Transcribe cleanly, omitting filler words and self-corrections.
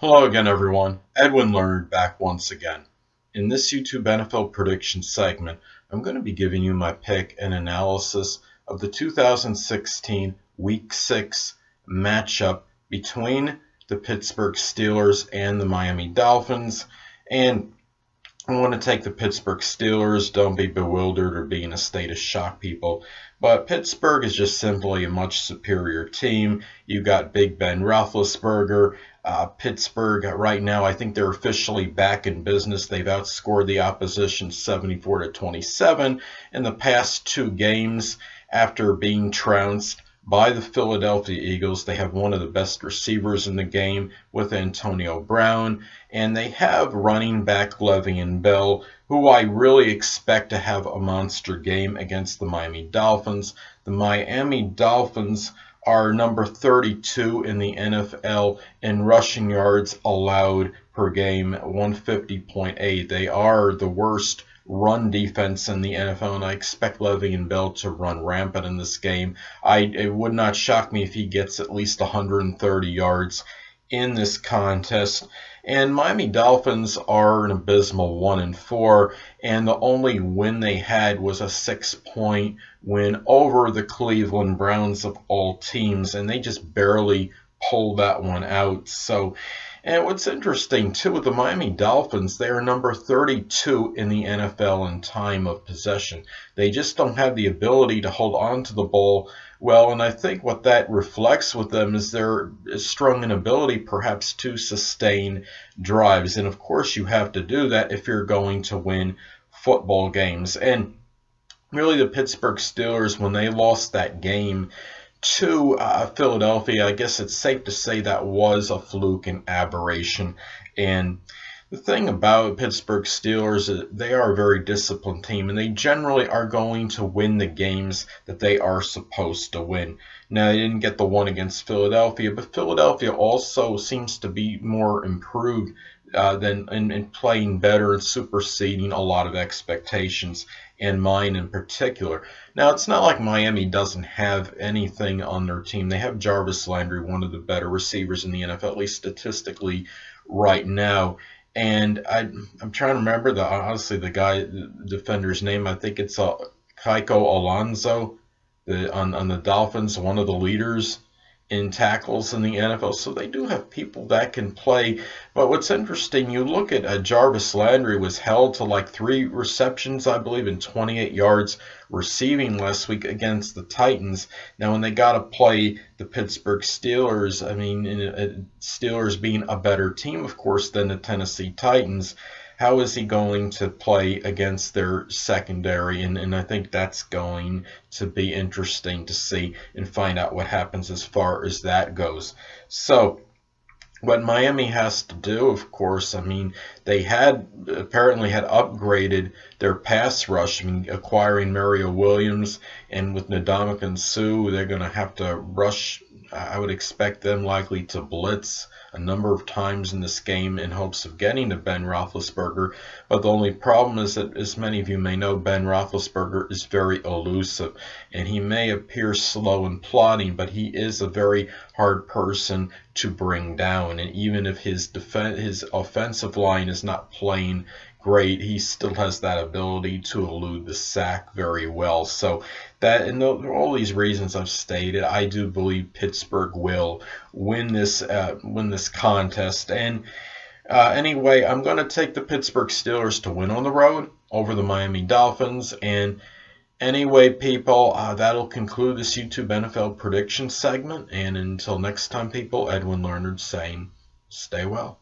Hello again, everyone. Edwin Learnard back once again. In this YouTube NFL prediction segment, I'm going to be giving you my pick and analysis of the 2016 Week 6 matchup between the Pittsburgh Steelers and the Miami Dolphins. And I want to take the Pittsburgh Steelers. Don't be bewildered or be in a state of shock, people. But Pittsburgh is just simply a much superior team. You got Big Ben Roethlisberger. Pittsburgh, right now, I think they're officially back in business. They've outscored the opposition 74-27 in the past two games after being trounced by the Philadelphia Eagles. They have one of the best receivers in the game with Antonio Brown, and they have running back Le'Veon Bell, who I really expect to have a monster game against the Miami Dolphins. The Miami Dolphins are number 32 in the NFL in rushing yards allowed per game, 150.8. They are the worst run defense in the NFL, and I expect Le'Veon Bell to run rampant in this game. It would not shock me if he gets at least 130 yards in this contest. And Miami Dolphins are an abysmal 1-4, and the only win they had was a 6-point win over the Cleveland Browns of all teams, and they just barely pulled that one out. And what's interesting, too, with the Miami Dolphins, they are number 32 in the NFL in time of possession. They just don't have the ability to hold on to the ball well, and I think what that reflects with them is their strong inability, perhaps, to sustain drives. And, of course, you have to do that if you're going to win football games. And really, the Pittsburgh Steelers, when they lost that game to Philadelphia, I guess it's safe to say that was a fluke and aberration. And the thing about Pittsburgh Steelers is they are a very disciplined team, and they generally are going to win the games that they are supposed to win. Now, they didn't get the one against Philadelphia, but Philadelphia also seems to be more improved than in playing better and superseding a lot of expectations, and mine in particular. Now, it's not like Miami doesn't have anything on their team. They have Jarvis Landry, one of the better receivers in the NFL, at least statistically right now. And I'm trying to remember the defender's name. I think it's Kiko Alonso on the Dolphins, one of the leaders in tackles in the NFL. So they do have people that can play. But what's interesting, you look at Jarvis Landry was held to like 3 receptions, I believe, and 28 yards receiving last week against the Titans. Now, when they got to play the Pittsburgh Steelers, I mean, Steelers being a better team, of course, than the Tennessee Titans, how is he going to play against their secondary? And I think that's going to be interesting to see and find out what happens as far as that goes. So what Miami has to do, of course, I mean, they apparently had upgraded their pass rush, I mean, acquiring Mario Williams, and with Ndamukong Suh, they're going to have to rush. I would expect them likely to blitz a number of times in this game in hopes of getting to Ben Roethlisberger. But the only problem is that, as many of you may know, Ben Roethlisberger is very elusive, and he may appear slow and plodding, but he is a very hard person to bring down. And even if his offensive line is not playing great, he still has that ability to elude the sack very well. So that, and all these reasons I've stated, I do believe Pittsburgh will win this contest. And anyway, I'm going to take the Pittsburgh Steelers to win on the road over the Miami Dolphins. And anyway, people, that'll conclude this YouTube NFL prediction segment. And until next time, people, Edwin Learnard saying, stay well.